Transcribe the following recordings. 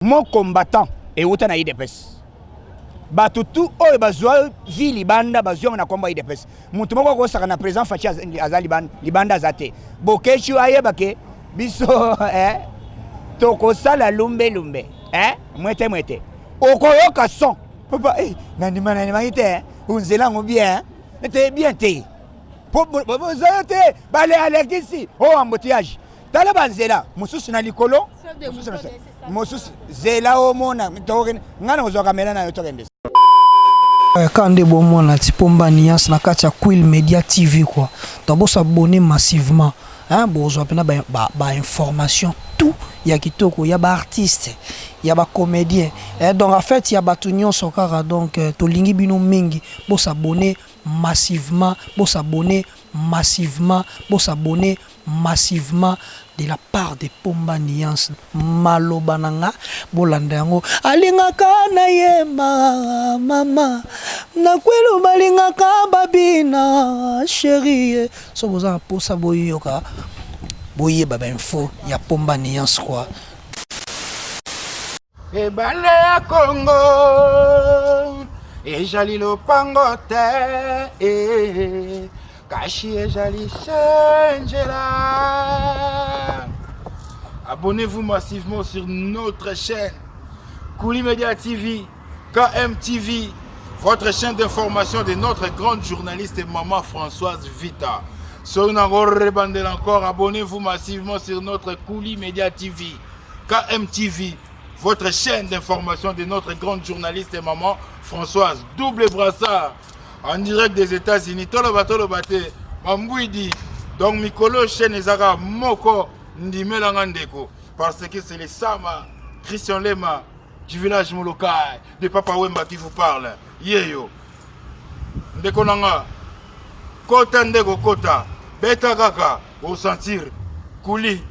Mon combattant et autant na IDPS. Batutu oyo bazwa vi libanda bazwa na komba IDPS. Muntu moko ko saka na président Fachi azali libanda zate. Bokechu ayeba ke biso toko sala lumbe mwete. Okoyoka son. Papa nani ite unzela ngo bien. Ete bien te. Popo zate bale alekisi o embouteillage. Tala banzela mususu na likolo. Mususu zela o mona ngana ko kamera na yo tokende. Quand bon mona tipomba niance na kati ya Kouil Media TV quoi. Donc s'abonner massivement. Hein bozo pena ba information tout ya kitoko ya ba artiste ya ba comédien. Donc en fait il y a batunyon sokara donc to lingi bino mingi bo s'abonner massivement, bo s'abonner massivement de la part de Pomba Niance malobananga bolandango alingaka na yema mama na kwelo balingaka babina chérie so boza posa boyoka boye baba info ya Pomba Niance quoi. E bale ya Congo e jali lopangote Kashi et Jali Changela. Abonnez-vous massivement sur notre chaîne Kouili Media TV, KMTV, votre chaîne d'information de notre grande journaliste et maman Françoise Vita. Encore, abonnez-vous massivement sur notre Kouili Media TV, KMTV, votre chaîne d'information de notre grande journaliste et maman Françoise. Double brassard. En direct des États-Unis, Tolobate, Mambouidi, donc Mikolo chaîne Ezara Moko Ndimelangandeko, parce que c'est les Sama, Christian Lema, du village Molokai, de Papa Wemba qui vous parle. Yeyo, Ndekonanga, Kota Ndeko Kota, Beta Kaka, au sentir, Kouili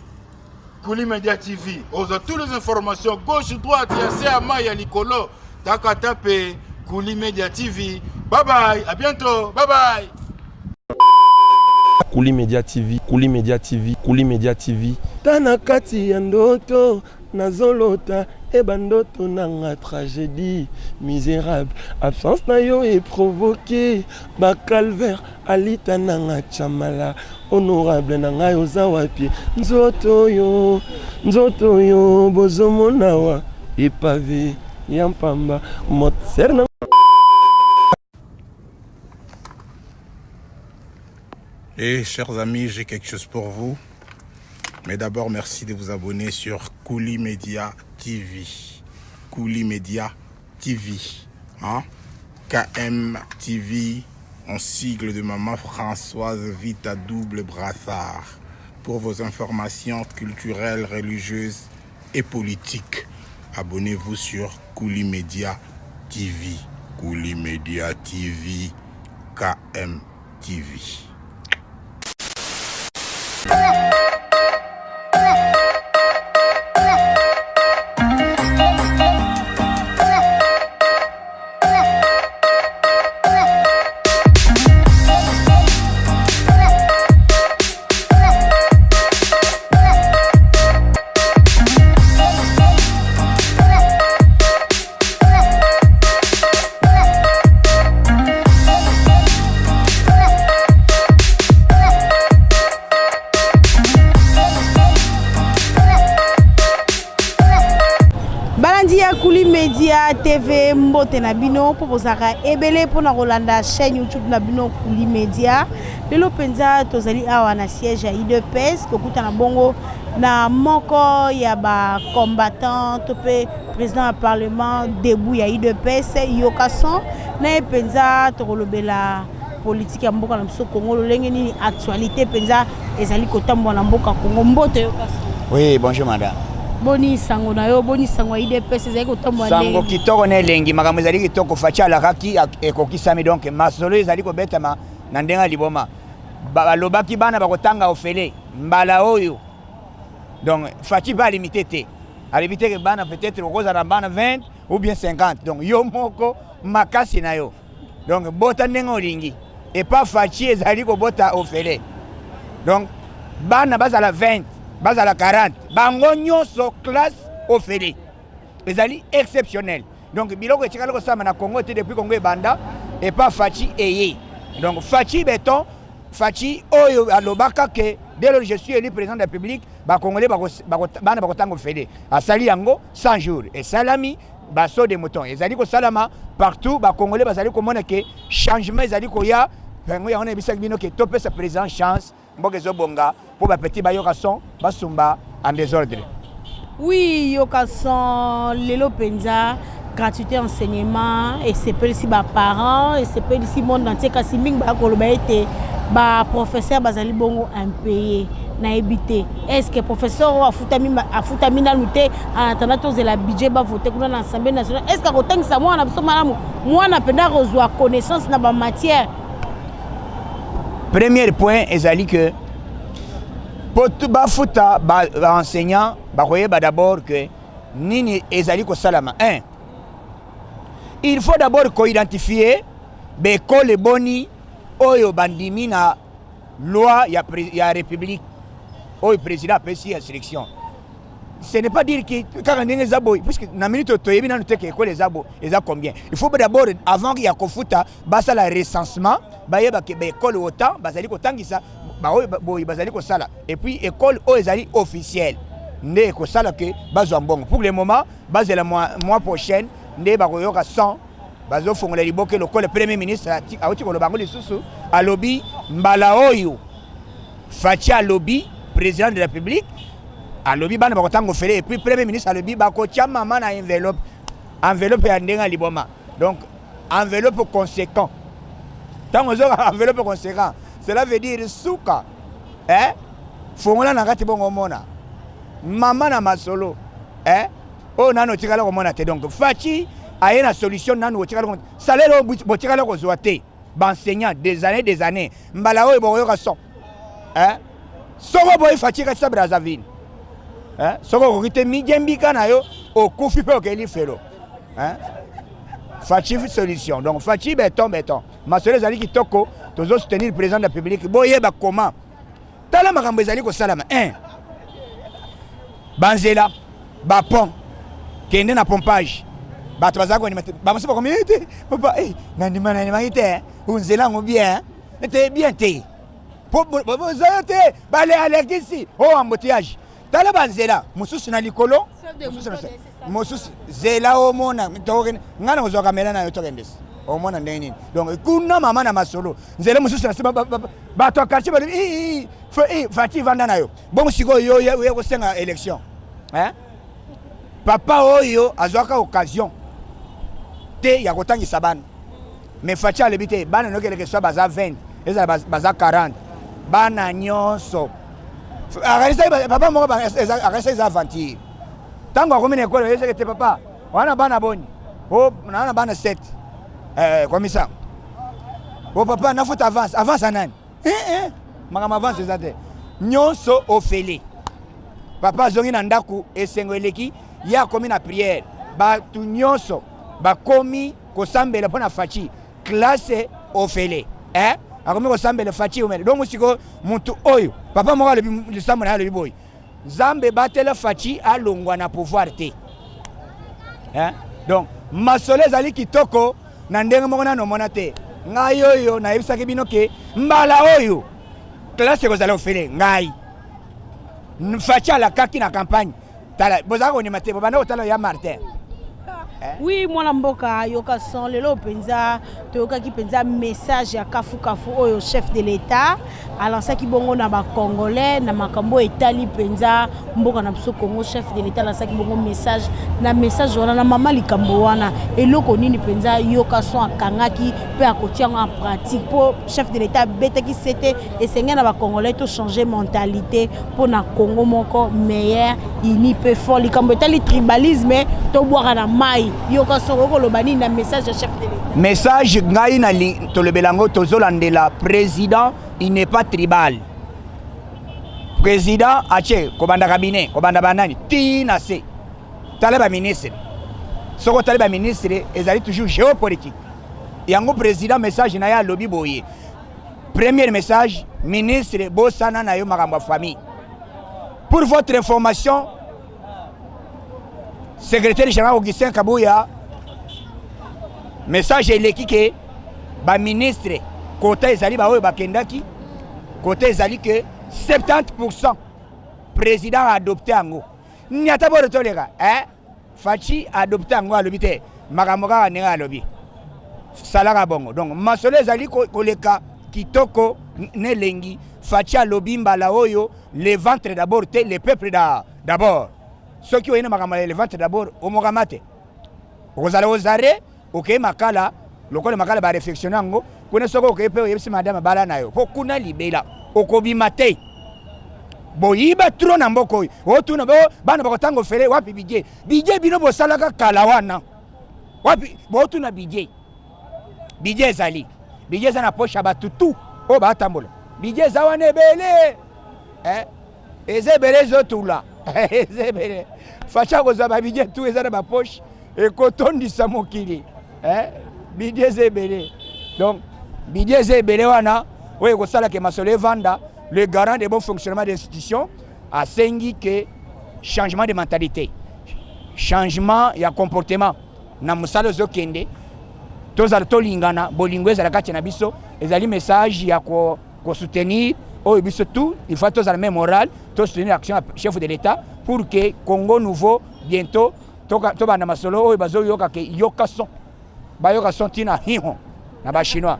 Media TV, aux toutes les informations, gauche, droite, Yasea Maya Likolo, Takatape, Kouili Media TV. Bye bye, à bientôt, bye bye. Kouili Media TV, Kouili Media TV, Kouili Media TV. Tanakati ya ndoto nazolota ebandoto nanga tragédie misérable. Absence na yo est provoquée ba calvaire alita nanga chamala honorable nanga yo zawapi nzoto yo bozomo nawa epavé yampamba motser. Et chers amis, j'ai quelque chose pour vous. Mais d'abord, merci de vous abonner sur Kouili Media TV. Kouili Media TV. Hein? KMTV, en sigle de maman Françoise Vita double brassard. Pour vos informations culturelles, religieuses et politiques. Abonnez-vous sur Kouili Media TV. Kouili Media TV. KMTV. Kouili Media TV mbote na bino popozaka ebele pona kolanda chaîne YouTube na bino Kouili Media. Lelo penza tozali awa na siège ya IDPS kokuta na bongo na moko ya ba combattant topé président du parlement debout ya IDPS yokason na penza tokolobela politique ya mboka na biso Congo lolenge nini actualité penza ezali kotambo na mboka Congo mbote yokason. Oui, bonjour madame. Boni sango na yo boni sango IDPS ezali kotambo na sango kitoko na elengi makambo ezali kitoko Fachi alakaki ekokisami donc masolo ezali kobetama na ndenga liboma balobaki bana bakotanga ofele mbala oyo donc Fachi ba limité te a limité que bana peut-être okoza na bana 20 ou bien 50 donc yo moko makasi na yo donc bota ndenga olingi et pas Fachi ezali kobota ofele donc bana bazala 20 bazala 40 bango nyonso classe ofele ezali exceptionnel. Donc biloko etikala ko sama na Congo te depuis Congo ebanda et pas Fachi eye. Donc Fachi béton Fachi oyo alobaka que dès lors je suis élu président de la République ba congolais bana bakotango fede asali yango 100 jours et salami baso de mouton ezali ko salama partout ba congolais bazali ko mona que changement ezali ko ya pengo ya on ebisa bino que topé sa président chance mboke zo bonga pour ba petit bayoka son basumba en désordre. Oui, yoka son lelo penza gratuité enseignement et c'est pas ici ba parents et c'est pas ici monde entier kasi ming ba ko ba été ba professeur bazali bongo impayé na habité. Est-ce que professeur afutami na luté en attendant tous la budget ba voter pour l'Assemblée nationale? Est-ce que autant que ça moi na penda reçoit connaissance na ba matière? Premier point ezali que pour tout ba futa ba enseignant ba koyeba d'abord que nini ezali ko salama. Il faut d'abord identifier l'école boni oyo bandimi na loi ya république oyo président a pesi la sélection. Ce n'est pas dire que quand on est zabo parce que na minute toyebi na nute que école zabo eza combien. Il faut d'abord avant qu'il y a kofuta basa la recensement bayeba que école autant bazali ko tangisa ba oyo bazali ko sala et puis école oyo ezali officielle ndé ko sala que bazwa mbongo. Pour le moment bazela mois prochain ndé ba koyoka 100 bazo fongola liboke le premier ministre auti ko lobango lisusu alobi mbala oyo Fachi alobi président de la République alobi bana bakotango fele et puis premier ministre alobi bako tia mama na enveloppe ya ndenga liboma. Donc enveloppe conséquent. Tango zo enveloppe conséquent, cela veut dire souka fongola na kati bongo mona mama na masolo o nano tikala ko mona te. Donc Fachi a une solution nano tikala ko salaire bo tikala ko zoate ba enseignant des années mbala oyo bo yoka son soko boy Fachi ka sa Brazzaville soko ko kite mi jembika na yo o kufi pe o keli felo Fachi solution. Donc Fachi béton ma sœur ezali kitoko tozo soutenir le président de la République boyeba comment tala makambo ezali ko salama banzela ba pont kende na pompage bato bazako ni ba mose ba communauté papa nani mana ite unzela ngo bien te po zayate bale alexis embouteillage tala banzela mususu na likolo mususu zela o mona token ngana ko zoka mela na yo tokendes o mona ndeni. Donc kuna mama na masolo nzela mususu na sima bato quartier ba Fachi vanda na yo bon siko yo ko senga élection papa oyo azwaka occasion te ya kotangisa bana mais Fachi alebite bana no keleke so baza 20 eza baza 40 bana nyonso papa moko arrêté les aventures. Tant qu'on commence l'école, il dit papa, on a bana boni, on a bana 7, comme ça. Oh papa, on a fait avance à nan. Maman avance c'est ça. Nyonso ofele. Papa zongi nandaku esengoleki ya komi na prière. Ba tu nyonso ba komi ko sambela pona Fachi classe ofele. Akomi ko sambela Fachi umele. Donc musiko muntu oyo. Papa moko le sambona le boy. Zambe batela Fachi alongwa na pouvoir te. Donc masole zali kitoko na ndenge moko na nomona te. Ngai oyo na yebisa ke bino ke mbala oyo classe ko zala ofele ngai. Fachi ala kaki na campagne. Tala bozako ni mate bana otala ya Martin. Oui, moi mboka yoka son lelo penza toyoka ki penza message ya kafu oyo chef de l'état alors ça ki bongo na ba congolais na makambo etali penza mboka na biso Congo chef de l'état la ça ki bongo message wana na mama likambo wana eloko nini penza yoka son akangaki pe akotia en pratique pour chef de l'état beta ki c'était esenga na ba congolais to changer mentalité pour na Congo moko meilleur ini pe fort likambo etali tribalisme to boire na mai yoka soko lobani na message de chef de l'État. Message ngai na to le belango tozolandela président il n'est pas tribal. Président ache kobanda cabinet kobanda banani tina se taleba ministre soko taleba ministre ezali toujours géopolitique. Yango président message na ya lobi boye. Premier message ministre bosana na yo makambo famille. Pour votre information secrétaire général Augustin Kabouya message eleki ke ba ministre côté ezali ba oyo bakendaki côté ezali que 70% président a adopté ango nyata bo toleka Fachi a adopté ango alobi te makambo kaka ndenge alobi salaka bongo donc masolo ezali koleka kitoko ne lengi Fachi alobi mbala oyo le ventre d'abord te le peuple d'abord ceux qui ont une makambo le ventre d'abord omokamate okozala ozare OK makala lokole makala ba réflexion ngo kuna soko OK pe yebisi madame bala nayo po kuna libela okobima te boyiba tro na mboko o tuna bo bana bakotango fere wapi bidje bino bosalaka kala wana wapi bo tuna bidje ezali bidje za na poche batutu o batambola bidje za wana ebele ezebele zotula ezebele facha koza ba bidje tu eza na ba poche e kotondisa mokili bidje ezebele donc bidje ezebele wana oye kosala ke masolo vanda le garant de bon fonctionnement des institutions a sengi que changement de mentalité, changement ya comportement na musalo zokende tozala tolingana bolingo ezala kati na biso ezali message ya ko soutenir oyo biso tout il faut tozala même moral to soutenir l'action du chef de l'État pour que Congo nouveau bientôt to bana masolo oyo bazo yoka ke yoka son tina hiho na ba chinois.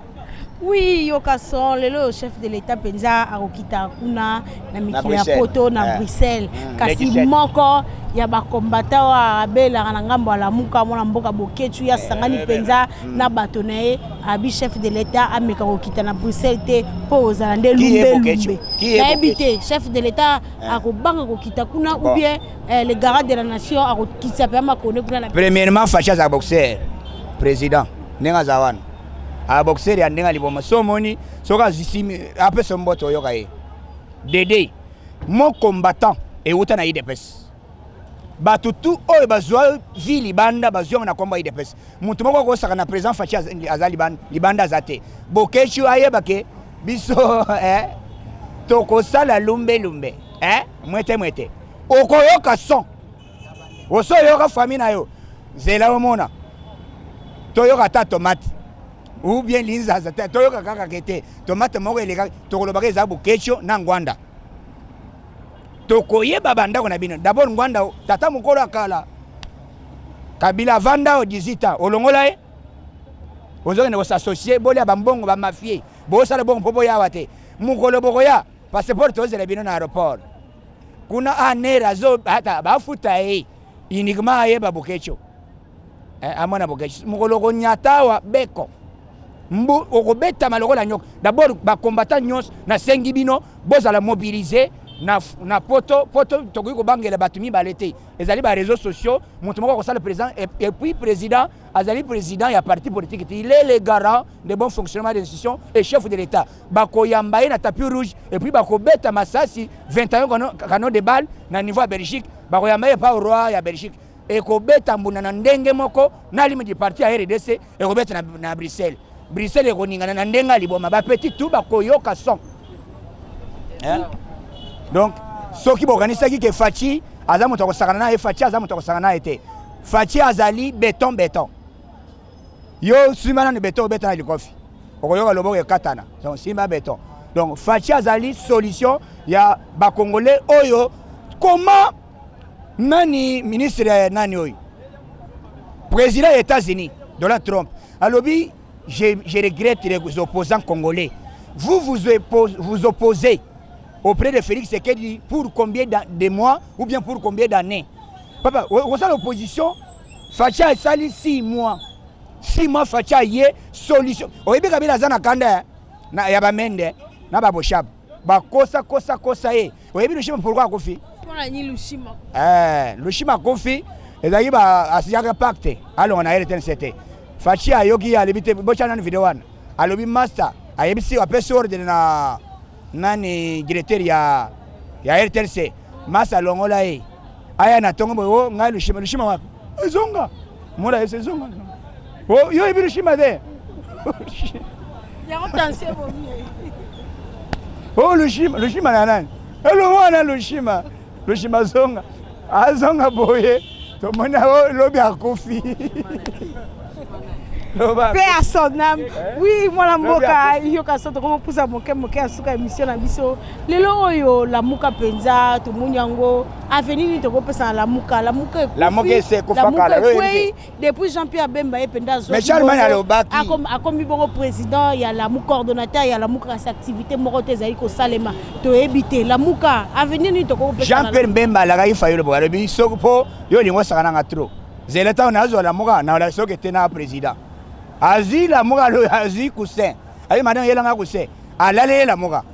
Oui, yokason lelo chef de l'État penza akokita kuna na mikili ya poto na Bruxelles kasi moko ya ba combattant wa abela na ngambo la muka mona mboka boketu ya sangani penza na batonaye abi chef de l'État ameka kokita na Bruxelles te pose na lumbe na ebité chef de l'État akobanga kokita kuna ou bien le garant de la nation akokita pe makone kuna na premièrement Facha za boxer président nenga zawana a boxer ya ndenga liboma somoni soka zisimi ape somboto yoka e dede mon combattant et uta na IDPS batutu oyo bazwa vili banda bazwa na komba IDPS mutu moko ko saka na président Facha azali libanda zate bokechu ayeba ke biso toko sala lumbe mwete okoyoka son oso yoka famille na yo zela omona toyoka ta tomate ou bien linza za toyoka kaka kete tomate moko eleka tokolobaka eza bokecho na ngwanda tokoyeba bandako na bino d'abord ngwanda tata mokolo akala Kabila vanda o 18 ans olongola ozokende kosassocie bolia bambongo bamafie bosala bongo popo yawa te mokolo bokoya passeport tozela bino na aéroport kuna anera zo hata bafuta uniquement ayeba bokecho amona bokecho mokolo konyatawa beko mbu okobeta malokola nyoko d'abord ba combattant nyos na sengi bino bozala mobiliser na poto tokoki kobangela batumi balete ezali ba réseaux sociaux mutu moko kosala président et puis président azali président ya parti politique il est le garant de bon fonctionnement des institutions et chef de l'État bakoyamba na tapis rouge et puis bakobeta masasi 21 canon de balle na niveau ya Belgique bakoyamba pa roi ya Belgique et kobeta mbuna na ndenge moko na limi du parti ya RDC et kobeta na Bruxelles ekoningana na ndenga liboma ba petit tout bakoyoka son donc soki bokanisaki ke Fachi aza moto akosakana na Fachi aza moto akosakana na ete Fachi azali béton yo simana ni béton obeta na likofi okoyoka loboko ekatana donc simba béton donc Fachi azali solution ya ba congolais oyo comment nani ministre nani oyo président des États-Unis Donald Trump alobi je regrette les opposants congolais vous opposez auprès de Félix Tshisekedi pour combien de mois ou bien pour combien d'années papa vous avez l'opposition Fachi a sali 6 mois Fachi a yé solution oyebi kabila zana kanda na ya bamende na baboshab bakosa oyebi lushima pourquoi akofi pona ni lushima lushima akofi ezali ba asiaka pacte alors on a RTNCT Fachi ayoki alibite bochana na video wana alobi master ayebisi apesi ordre na nani directeur ya RTLC masa longola aya na tongo bo ngai lushima wapi ezonga mola ezonga yo ibi lushima de ya otanse bo lushima na nani elo wana lushima zonga azonga boye To mona lobi akufi. Paix à son âme. Oui, moi la mboka yoka soto comment pousa moke asuka émission na biso. Lelo oyo la muka penza to munyango avenir ni to kopesa la muka c'est kofaka oui depuis Jean-Pierre Bemba ependa zo. Mais Charlemagne alobaki akomi bongo président ya la muka coordonnateur ya la muka sa activité moko te zali ko salema to ebité la muka avenir ni to kopesa Jean-Pierre Bemba la ga ifa yo bo alobi soko yo lingo sakana ngatro. Zeleta na zo la muka na la soke tena président. Azi la moka lo azi kusen ayi madame yelanga kusen alale la moka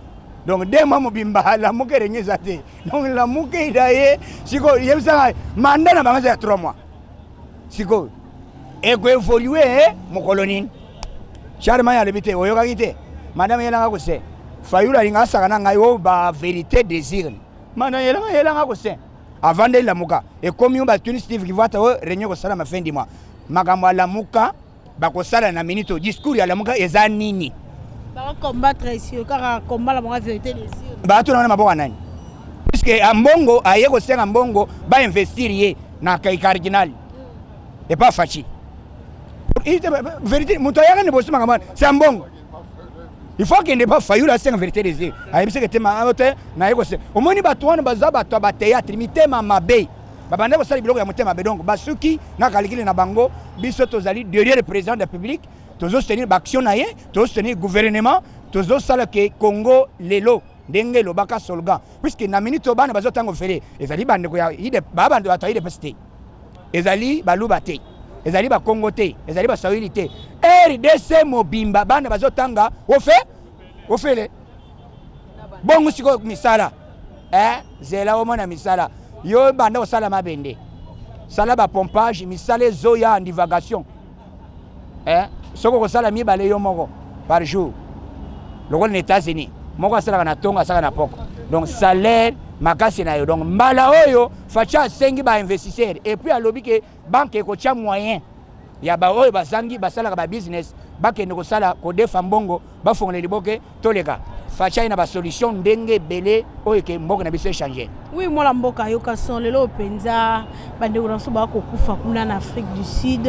donc deux mois mobimba la moka renyeza te donc la moka idaye siko yebisa mandat na bango ya 3 mois siko e ko évoluer mo colonie Charlemagne a lebité oyoka kite madame yelanga kusen fayula linga sakana ngayo ba vérité désir madame yelanga kusen avant de la moka et comme yo ba Tunis Steve qui va ta renyo ko sala ma fin du mois makambo la moka bakosala na minute discours ya la muka eza nini ba combattre ici car combat la moka vérité des yeux ba to na maboko nani puisque ambongo aye ko senga mbongo ba investir ye na kai cardinal et pas fachi vérité muto ya ne bosu makamba c'est ambongo il faut qu'il ne pas faillir la senga vérité des yeux aye biseke tema amote na ye ko se omoni bato wana bazaba to ba théâtre mitema mabe babande ko sala biloko ya motema be donc basuki na kalikile na bango biso tozali derrière le président de la République tozo soutenir l'action na ye tozo soutenir gouvernement tozo sala ke Congo lelo ndenge lobaka solgan puisque na minute bana bazo tango fele ezali bande ko ya ide babande bato ide peste ezali baluba te ezali ba Congo te ezali ba Saheli te RDC mobimba bana bazo tanga ofele bongo siko misala zela omona misala yo banda ko sala mabende sala ba pompage misale zoya en divagation soko ko sala mi bale yo moko par jour lokol les États-Unis moko sala na tonga sala na poko donc salaire makasi na yo donc mbala oyo facha sengi ba investisseur et puis alobi ke banque ko tia moyen ya ba oyo basangi basala ba business bakende ko sala ko defa mbongo bafongole liboke toleka facha ina ba solution ndenge belé oyo ke mboka na biso changer. Oui, moi la mboka yoka son lelo penza bande ko naso ba ko kufa kuna na Afrique du Sud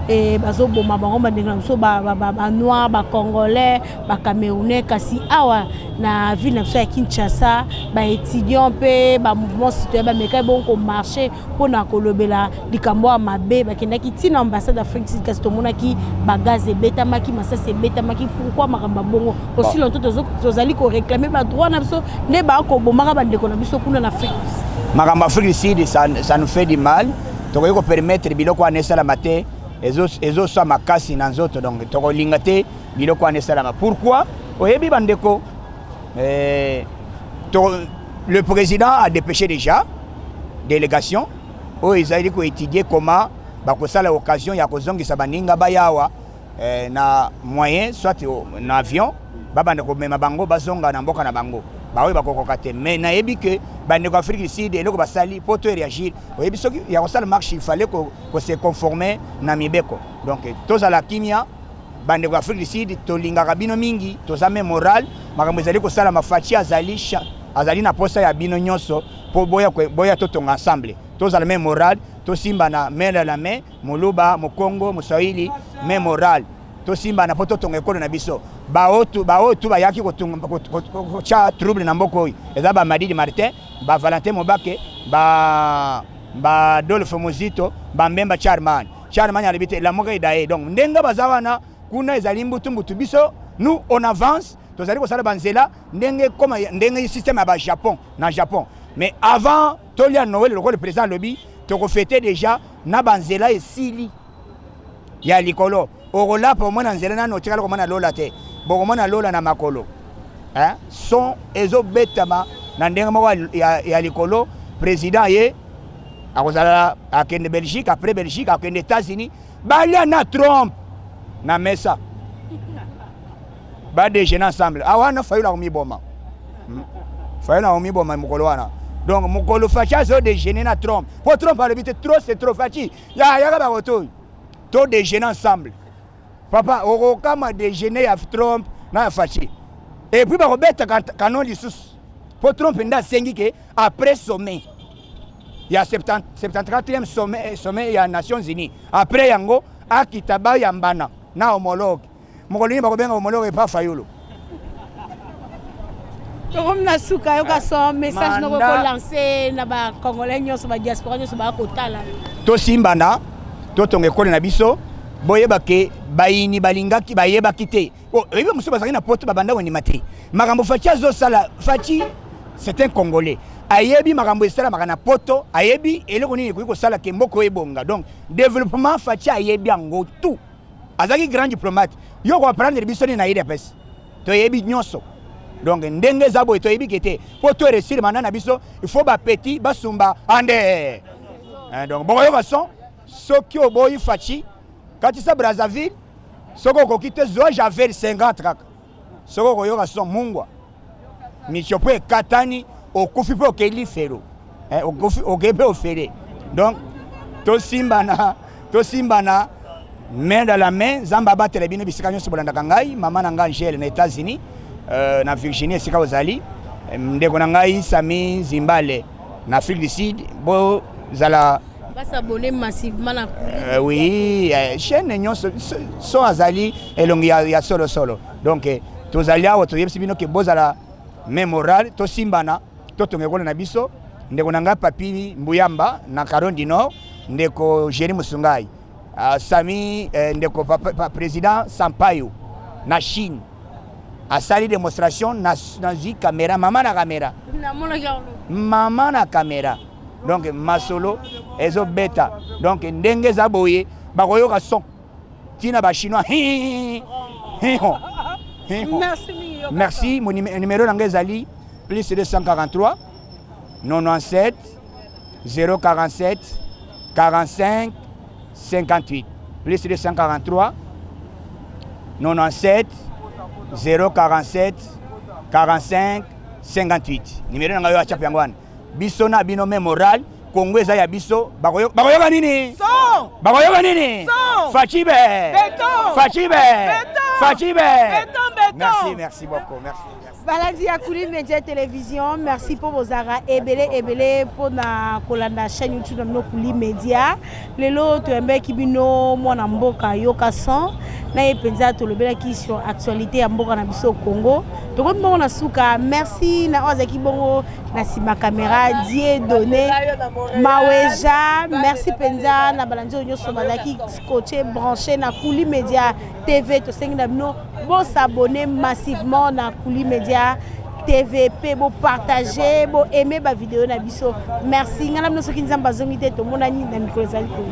et bazo boma bango bande ko ba noir ba congolais ba camerounais kasi awa na ville na ya Kinshasa ba étudiant pe ba mouvement citoyen ba meka bon ko marcher pona ko lobela likambo mabe ba kenda kitina ambassade d'Afrique du Sud kasi to mona ki ba gaz et beta maki masa se beta maki pourquoi makamba bongo aussi longtemps tozali ko réclamer ba droit na biso ne ba ko bomaka bande ko na biso kuna na Afrique. Makamba Afrique du Sud ça nous fait du mal toko ko permettre biloko anesa la maté ezo sa makasi na nzoto donc toko lingate biloko anesa la pourquoi oyebi bandeko le président a dépêché déjà délégation où ils allaient étudier comment bakosala l'occasion ya kozongisa baninga bayawa na moyen soit na avion babande ko mema bango bazonga na mboka na bango bawe bakokoka te mais na yebi que bande ko Afrique du Sud eloko basali poto réagir oyebi soki ya kosala marche il fallait ko se conformer na mibeko donc tozala kimia bande ko Afrique du Sud tolinga bino mingi tozame moral makambo ezali kosala mafachi azali na posa ya bino nyonso po boya totonga ensemble tozala même moral tosimba na main à la main moluba mokongo moswahili même moral tosimba na poto tonga ekolo na biso baotu bayaki kocha trouble na mboko oyo eza ba Madidi Martin ba Valentin Mobake ba Dolphe Mozito ba Mbemba Charman alibite la moka idaye donc ndenga bazawana kuna ezali mbutu biso nous on avance tozali kosala banzela ndenge système ya ba Japon na Japon mais avant tolia Noël le président lobi toko fêter déjà na banzela esili ya likolo orola pour moi nzela na notikala ko mona lola te boko mona lola na makolo son ezo betama na ndenge moko ya likolo président ye akozala akende Belgique après Belgique akende États-Unis balia na Trump na mesa ba déjeuner ensemble awana fayula ko miboma fayula ko miboma mukolo wana donc mukolo facha zo déjeuner na Trump pour Trump a lebite trop c'est trop fachi ya ba koto to déjeuner ensemble papa oko kama déjeuner ya Trump na fachi et puis ba ko beta canon lisusu pour Trump nda sengi ke après sommet ya 74e sommet ya Nations Unies. Après yango akitaba yambana na homologue. Mokolo ni bakobenga homologue pa fayulu. Comme na suka yo ka son message no ko lancer na ba congolais nyonso ba diaspora nyonso ba kotala. To simbana to tonge kole na biso boyeba ke bayini balingaki bayeba kite. Oh, ebe muso bazaki na poto babanda woni mate. Makambo Fachi azo sala Fachi c'est un Congolais. Ayebi makambo esala makana poto ayebi eloko nini ko sala ke mboko ebonga. Donc développement Fachi ayebi ango tout. Azaki grand diplomate. Yo ko apprendre biso ni na IDPS. To yebi nyonso. Donc ndenge zabo to yebi kete. Po to réussir manana biso, il faut ba petit basumba ande. Donc bon yo son soki oboyi Fachi Katisa Brazzaville soko ko kite zo Javel 50 kaka. Soko ko yo son mungwa. Michopo katani okufi po keli fero. Okufi ogepe ofere. Donc to simbana main dans la main zamba batele bino bisika nyonso bolanda kangai mama na nga Angèle na États-Unis na Virginie sika ozali ndeko na ngai Sami Zimbale na Afrique du Sud bo zala va s'abonner massivement na oui chaîne nyonso so azali elongi ya solo donc tozali awa toyebisi bino ke bozala mémoral to simbana to tongekona na biso ndeko na nga Papi Mbuyamba na Caron du Nord ndeko Jérémy Musungai Sami ndeko président Sampaio na Chine asali démonstration na caméra mama na caméra donc masolo ezo beta donc ndenge za boye bakoyoka son tina ba chinois merci mon numéro na ngezali plus 243 97 047 45 58 plus 243 97 047 45 58 numéro na yo acha pangwana biso na bino mémoral Congo eza ya biso bakoyoka nini son bakoyoka nini Fachi merci beaucoup merci Baladi ya Kuli Media Télévision, merci pour vos arrêts ebele pour na kolanda chaîne YouTube na Kuli Media. Lelo to embe kibino mwana mboka yoka son na epenza to lobela ki sur actualité ya mboka na biso Congo. To ko mbona suka merci na ozaki bongo na sima caméra die donné Maweja, merci penza na balanzo nyoso bazaki scotché branché na Kuli Media TV to sengi na bino bon s'abonner massivement na Kuli Media TVP, bon partager, bon aimer ma vidéo na biso. Merci. Ngana mno soki nzamba zongi te to mona ni na micro zali ko.